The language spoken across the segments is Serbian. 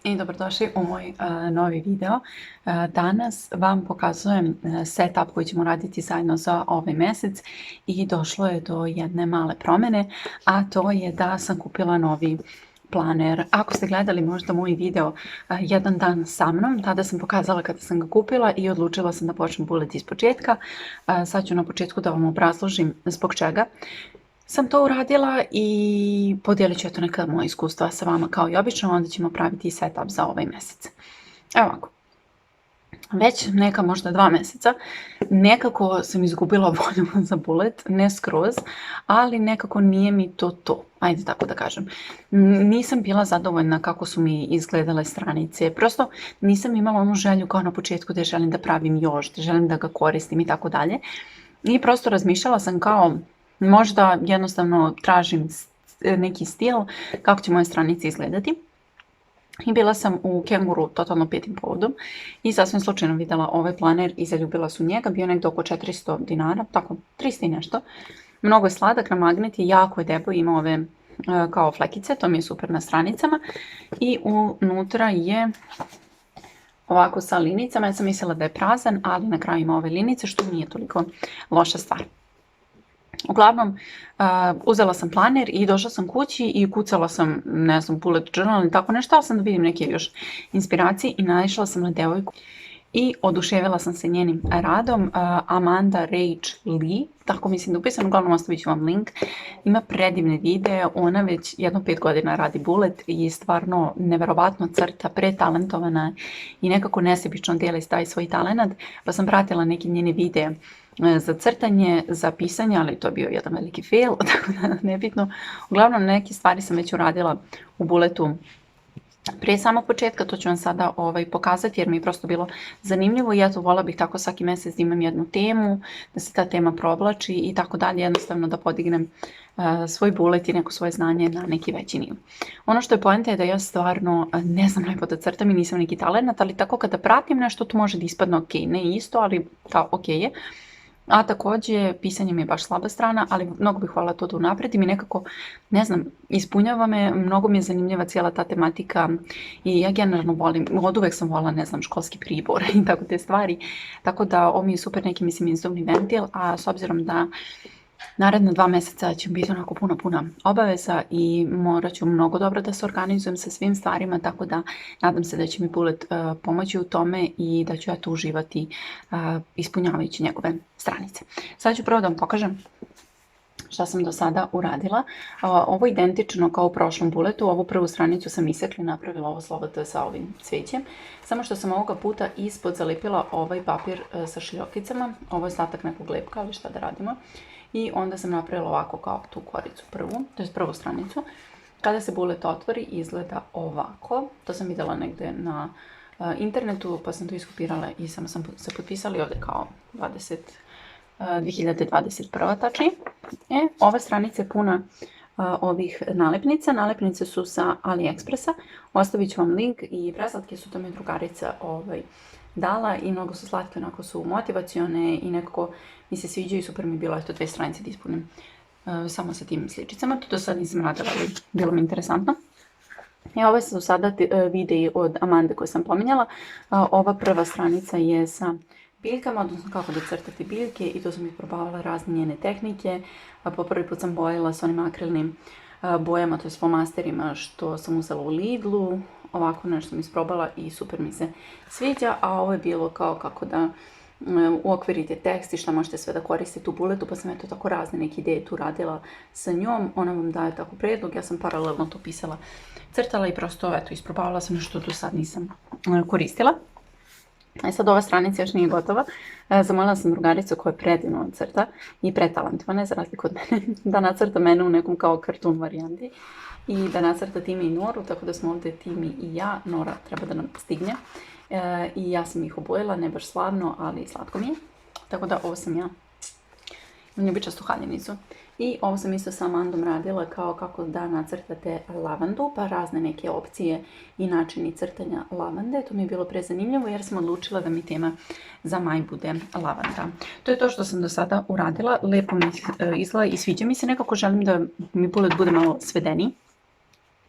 I dobrodošli u moj novi video. Danas vam pokazujem setup koji ćemo raditi zajedno za ovaj mesec i došlo je do jedne male promjene, a to je da sam kupila novi planer. Ako ste gledali možda moj video jedan dan sa mnom, tada sam pokazala kada sam ga kupila i odlučila sam da počnem bullet iz početka. Sad ću na početku da vam obrazložim zbog čega sam to uradila i podijelit ću neka moja iskustva sa vama kao i obično, onda ćemo praviti setup za ovaj mjesec. Evo ovako, već neka možda 2 mjeseca nekako sam izgubila volju za bullet, ne skroz, ali nekako nije mi to, ajde tako da kažem. Nisam bila zadovoljna kako su mi izgledale stranice, prosto nisam imala onu želju kao na početku da želim da pravim još, da želim da ga koristim i tako dalje. I prosto razmišljala sam kao možda jednostavno tražim neki stil kako će moje stranice izgledati. I bila sam u Kenguru totalno petim povodom i sasvim slučajno vidjela ovaj planer i zaljubila su njega. Bio nekdo oko 400 dinara, tako 300 i nešto. Mnogo je sladak, na magnet je, jako je debel, ima ove kao flekice, to mi je super na stranicama. I unutra je ovako sa linicama, ja sam mislila da je prazan, ali na kraju ima ove linice što nije toliko loša stvar. Uglavnom, uzela sam planer i došla sam kući i kucala sam, ne znam, bullet journal i tako nešto, ali sam da vidim neke još inspiracije i naišla sam na devojku i oduševila sam se njenim radom. Amanda Rage Lee, tako mislim da upisam, uglavnom ostavit ću vam link. Ima predivne videe, ona već jedno 5 godina radi bullet i stvarno neverovatno crta, pretalentovana i nekako nesebično dijeli taj svoj talenat, pa sam pratila neke njene videe za crtanje, za pisanje, ali to je bio jedan veliki fail, tako da nebitno. Uglavnom neke stvari sam već uradila u bulletu prije samog početka, to ću vam sada pokazati jer mi je prosto bilo zanimljivo i ja to vola bih tako svaki mjesec da imam jednu temu, da se ta tema provlači i tako dalje, jednostavno da podignem svoj bullet i neko svoje znanje na neki veći nivo. Ono što je poenta je da ja stvarno ne znam najbolje da crtam i nisam neki talent, ali tako kada pratim nešto to može da ispadne ok, ne isto, ali kao ok je. A također pisanje mi je baš slaba strana, ali mnogo bih hvala to da unapredim i nekako, ne znam, ispunjava me, mnogo mi je zanimljiva cijela ta tematika i ja generalno volim, od uvek sam volila, ne znam, školski pribor i tako te stvari, tako da ovo mi je super neki, mislim, izduvni ventil, a s obzirom da naredna 2 mjeseca će biti onako puna obaveza i morat ću mnogo dobro da se organizujem sa svim stvarima, tako da nadam se da će mi bullet pomoći u tome i da ću ja tu uživati ispunjavajući njegove stranice. Sad ću prvo da vam pokažem šta sam do sada uradila. Ovo je identično kao u prošlom bulletu, ovu prvu stranicu sam isekla i napravila ovo slovo T sa ovim cvijećem, samo što sam ovoga puta ispod zalepila ovaj papir sa šljokicama, ovo je ostatak nekog lepka, ali šta da radimo. I onda sam napravila ovako kao tu koricu prvu, to je prvu stranicu. Kada se bullet otvori izgleda ovako, to sam vidjela negdje na internetu pa sam to iskopirala i samo sam se potpisali ovdje kao 2021. tačnije. Ova stranica je puna ovih nalepnica. Nalepnice su sa AliExpressa, ostavit ću vam link i preslatke su to mi drugarica dala i mnogo su slatke, onako su motivacione i nekako mi se sviđaju i super mi je bilo eto 2 stranice da ispunim samo sa tim sličicama. To do sad nisam radila, ali bilo mi interesantno. I ove su sada videi od Amande koje sam pominjala. Ova prva stranica je sa biljkama, odnosno kako da crtati biljke i to sam isprobavala razne njene tehnike. Po prvi put sam bojila s onim akrilnim bojama, to je flomasterima što sam uzela u Lidlu. Ovako nešto sam isprobala i super mi se sviđa, a ovo je bilo kao kako da uokvirite tekst i šta možete sve da koristite u bulletu, pa sam eto tako razne neke ideje tu radila sa njom, ona vam daje tako predlog, ja sam paralelno to pisala, crtala i prosto eto isprobavala sam nešto do sad nisam koristila. Sad ova stranica još nije gotova, zamolila sam drugaricu koja je predivno crta i pretalentovana za razliku od mene, da nacrta mene u nekom kao kartun varijanti i da nacrta Timi i Noru, tako da smo ovdje Timi i ja, Nora treba da nam stigne. I ja sam ih obojila, ne baš slavno, ali slatko mi je. Tako da ovo sam ja, ljubičastu haljenicu. I ovo sam isto sa Amandom radila kao kako da nacrtate lavandu, pa razne neke opcije i načini crtanja lavande. To mi je bilo prezanimljivo jer sam odlučila da mi tema za maj bude lavanda. To je to što sam do sada uradila, lepo mi izgleda i sviđa mi se, nekako želim da mi bullet bude malo svedeniji.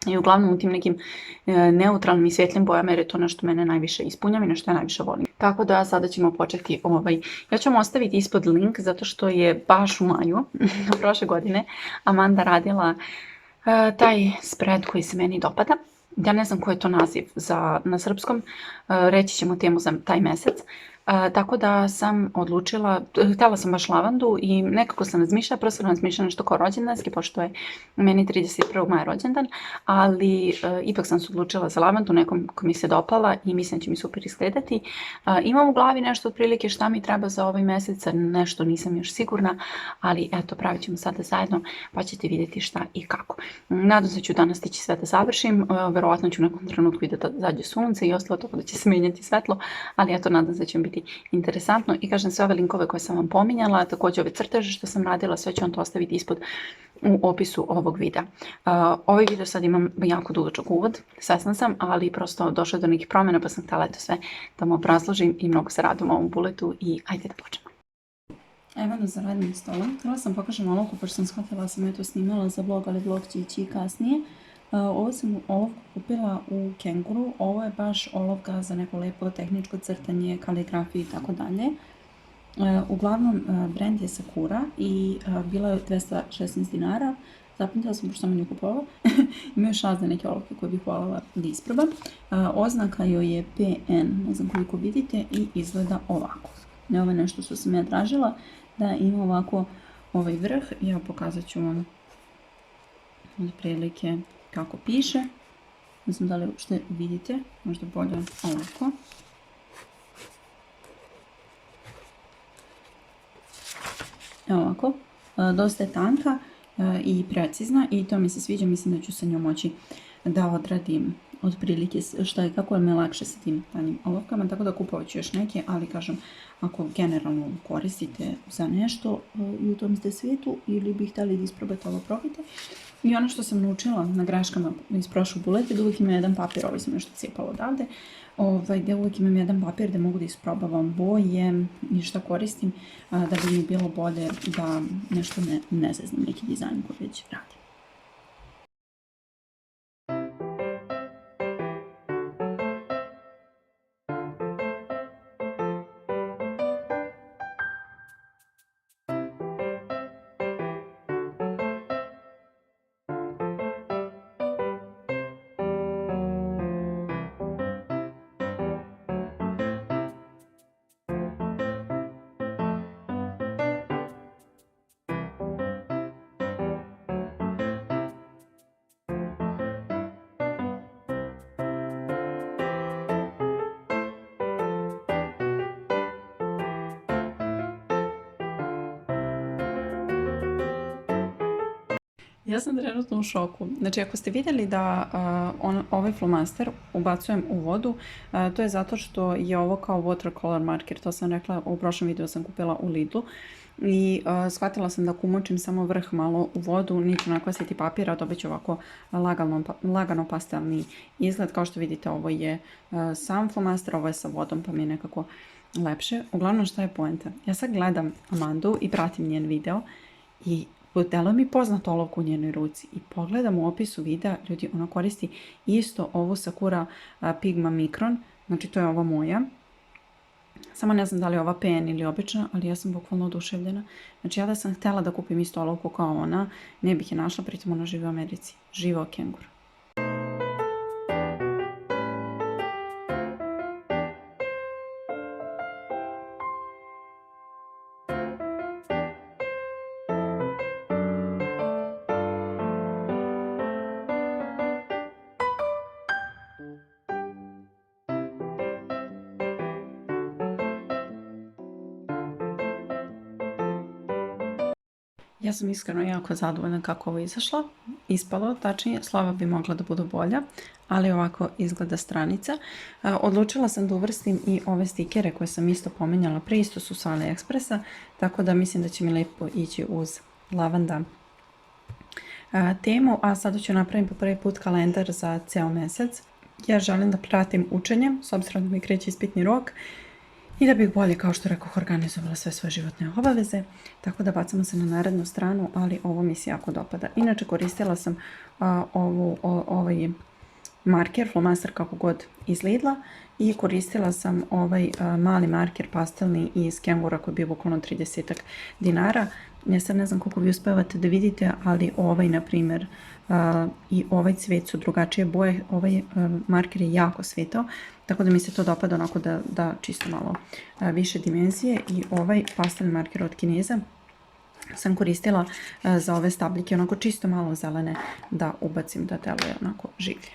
I uglavnom u tim nekim neutralnim i svjetlim bojama, jer je to nešto mene najviše ispunjava i nešto ja najviše volim. Tako da sada ćemo početi ja ću vam ostaviti ispod link zato što je baš u maju prošle godine Amanda radila taj spread koji se meni dopada. Ja ne znam koji je to naziv na srpskom, reći ćemo temu za taj mesec. Tako da sam odlučila, htjela sam baš lavandu i nekako sam razmišljala, prvo sam razmišljala nešto kao rođendanski, pošto je meni 31. maja rođendan, ali ipak sam se odlučila za lavandu, nekom ko mi se dopala i mislim da će mi super izgledati. Imam u glavi nešto otprilike šta mi treba za ovaj mesec, nešto nisam još sigurna, ali eto, pravit ćemo sada zajedno pa ćete vidjeti šta i kako. Nadam se da ću danas stići sve da završim, verovatno ću u nekom trenutku da zađe sunce i ostalo tako da će se menjati svetlo, ali eto, nadam se da će biti interesantno i kažem sve ove linkove koje sam vam pominjala, također ove crteže što sam radila, sve ću vam to ostaviti ispod u opisu ovog videa. Ovaj video sad imam jako dugačak uvod, svesna sam, ali prosto došlo je do nekih promjena pa sam htjela eto sve da mu obrazložim i mnogo se radim ovom buletu i ajde da počnemo. Evo nas za radnim stolom. Htjela sam pokažem olovku pošto sam shvatila da sam je to snimala za vlog, ali vlog će ići i kasnije. Ovo sam olovku kupila u Kenguru, ovo je baš olovka za neko lepo tehničko crtanje, kaligrafiju i tako dalje. Uglavnom, brand je Sakura i bila je 216 dinara. Zapamtila sam, pošto sam nju kupovala. Ima još razne neke olovke koje bih voljela da isprobam. Oznaka joj je PN, ne znam koliko vidite, i izgleda ovako. Ovo je nešto što sam ja tražila, da ima ovako ovaj vrh. Ja pokazat ću vam od prilike kako piše. Ne znam da li uopšte vidite, možda bolje ovako. Evo ovako, dosta je tanka i precizna i to mi se sviđa, mislim da ću sa njom moći da odradim otprilike šta i kako me lakše sa tim tanjim olovkama, tako da kupovat ću još neke, ali kažem, ako generalno koristite za nešto i u tom ste svijetu ili bih htjeli da isprobate ovo, probajte. I ono što sam naučila na greškama iz prošlog buleta, da uvijek imam jedan papir, ovo sam nešto cijepala odavde, da uvijek imam jedan papir da mogu da isprobavam boje i šta koristim, da bi mi bilo bolje da nešto ne zeznem neki dizajn koji već radim. Ja sam trenutno u šoku. Znači, ako ste vidjeli da ovaj flomaster ubacujem u vodu, to je zato što je ovo kao watercolor marker. To sam rekla, u prošlom videu sam kupila u Lidlu. I shvatila sam da ako umočim samo vrh malo u vodu, neću nakvasiti papira, a dobit ću ovako lagano pastelni izgled. Kao što vidite, ovo je sam flomaster, ovo je sa vodom, pa mi je nekako lepše. Uglavnom, šta je poenta? Ja sad gledam Amandu i pratim njen video i delo mi poznato olovku u njenoj ruci i pogledam u opisu videa, ljudi, ona koristi isto ovu Sakura Pigma Micron, znači to je ova moja. Samo ne znam da li je ova PN ili obična, ali ja sam bukvalno oduševljena. Znači ja da sam htjela da kupim isto olovku kao ona, ne bih je našla, pritom ona živi u Americi. Živeo Kengur. Ja sam iskreno jako zadovoljna kako ovo ispalo, tačnije slova bi mogla da budu bolja, ali ovako izgleda stranica. Odlučila sam da uvrstim i ove stikere koje sam isto pominjala pre, isto su sa AliExpressa, tako da mislim da će mi lepo ići uz lavanda temu, a sada ću napraviti po prvi put kalendar za ceo mesec. Ja želim da pratim učenje, s obzirom da mi kreće ispitni rok. I da bih bolje, kao što rekoh, organizovala sve svoje životne obaveze, tako da bacamo se na narednu stranu, ali ovo mi se jako dopada. Inače, koristila sam ovaj marker, flomaster kako god iz Lidla i koristila sam ovaj mali marker pastelni iz Kengura koji je bio bukvalno 30 dinara. Ja sad ne znam koliko vi uspevate da vidite, ali ovaj na primjer i ovaj cvet su drugačije boje, ovaj marker je jako svetao, tako da mi se to dopada onako da čisto malo više dimenzije. I ovaj pastelni marker od Kineza sam koristila za ove stabljike, onako čisto malo zelene da ubacim da deluje onako življe.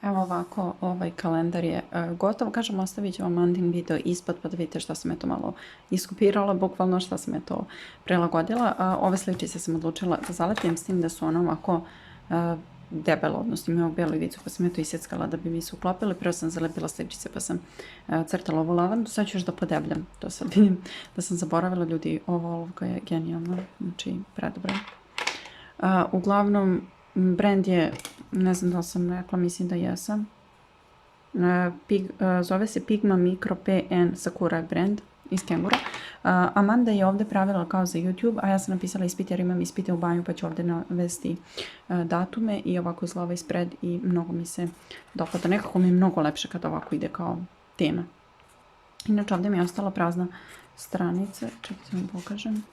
Evo ovako, ovaj kalendar je gotov. Kažem, ostavit ću vam Mandin video ispod pa da vidite šta sam je to malo iskopirala, bukvalno šta sam je to prilagodila. Ove sličice sam odlučila da zalepim, s tim da su ono ovako debelo, odnosno imaju belu ivicu, pa sam je to isjeckala da bi mi se uklopili. Prvo sam zalepila sličice pa sam crtala ovu lavandu, sad ću još da podebljam. To sad vidim da sam zaboravila, ljudi, ova olovka je genijalna, znači predobra. Uglavnom, brand je, ne znam da li sam rekla, mislim da jesam. Zove se Pigma Micro PN Sakura brand iz Kengura. Amanda je ovdje pravila kao za YouTube, a ja sam napisala ispit jer imam ispite u banju pa ću ovdje navesti datume i ovako izgleda ispred i mnogo mi se dopada. Nekako mi je mnogo lepše kad ovako ide kao tema. Inače ovdje mi je ostala prazna stranica, čekajte vam pokažem.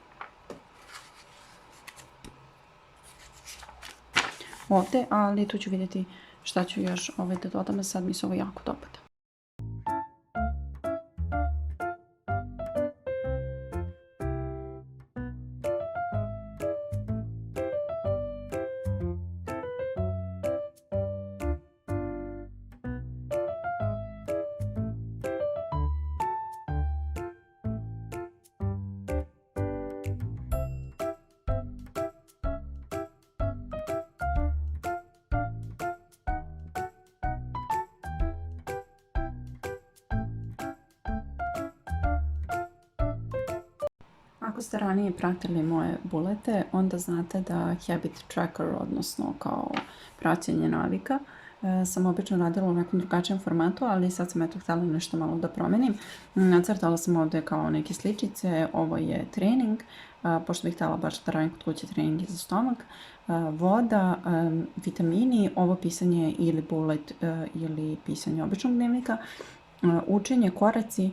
Ovdje, ali tu ću vidjeti šta ću još da dodam, sad mi se ovo jako dopada. Ako ste ranije pratili moje bulete, onda znate da habit tracker, odnosno kao praćenje navika, sam obično radila u nekom drugačijem formatu, ali sad sam eto htjela nešto malo da promenim. Nacrtala sam ovdje kao neke sličice, ovo je trening, pošto bih htjela baš da radim kod kuće trening za stomak, voda, vitamini, ovo pisanje ili bullet ili pisanje običnog dnevnika, učenje, koraci.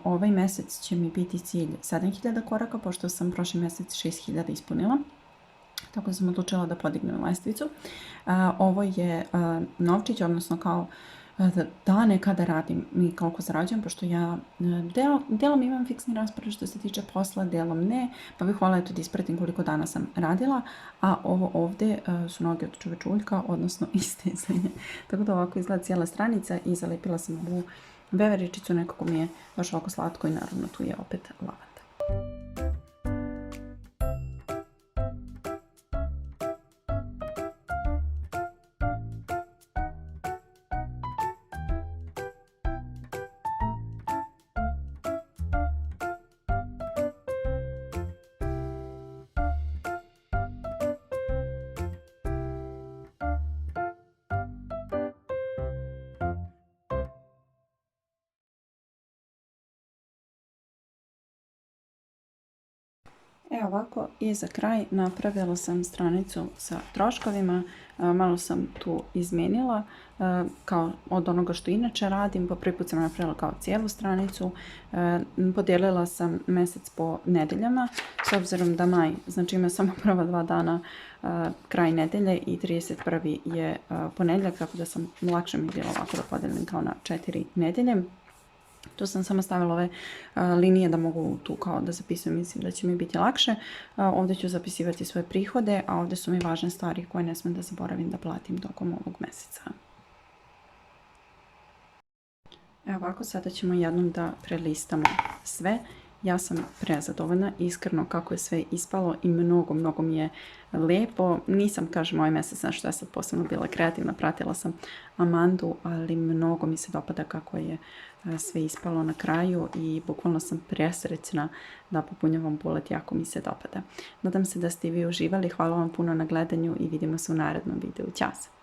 Ovaj mesec će mi biti cilj 7000 koraka, pošto sam prošli mesec 6000 ispunila. Tako da sam odlučila da podignem lestvicu. Ovo je novčić, odnosno kao dane kada radim i koliko zarađujem, pošto ja delom imam fiksni raspored što se tiče posla, delom ne, pa bih hvala da ispratim koliko dana sam radila, a ovo ovdje su noge od čovečuljka, odnosno istezanje. Tako da ovako izgleda cijela stranica i zalepila sam ovu veveričicu, nekako mi je baš ovako slatko i naravno tu je opet lavanda. Evo ovako, i za kraj napravila sam stranicu sa troškovima, malo sam tu izmijenila kao od onoga što inače radim, po prvi put sam napravila kao cijelu stranicu, podijelila sam mjesec po nedeljama, s obzirom da maj, znači ima samo prva 2 dana kraj nedelje i 31. je ponedjeljak, tako da sam lakše mi bilo ovako da podijelim kao na 4 nedelje. Tu sam samo stavila ove linije da mogu tu kao da zapisujem, mislim da će mi biti lakše. Ovdje ću zapisivati svoje prihode, a ovdje su mi važne stvari koje ne smijem da zaboravim da platim tokom ovog mjeseca. Evo ovako, sada ćemo jednom da prelistamo sve. Ja sam prezadovoljna, iskreno kako je sve ispalo i mnogo mi je lijepo. Nisam, kažem, ovaj mjesec nešto ja sad posebno bila kreativna, pratila sam Amandu, ali mnogo mi se dopada kako je sve ispalo na kraju i bukvalno sam presrećna da popunjavam bullet, jako mi se dopada. Nadam se da ste i vi uživali, hvala vam puno na gledanju i vidimo se u narednom videu. Ćao se!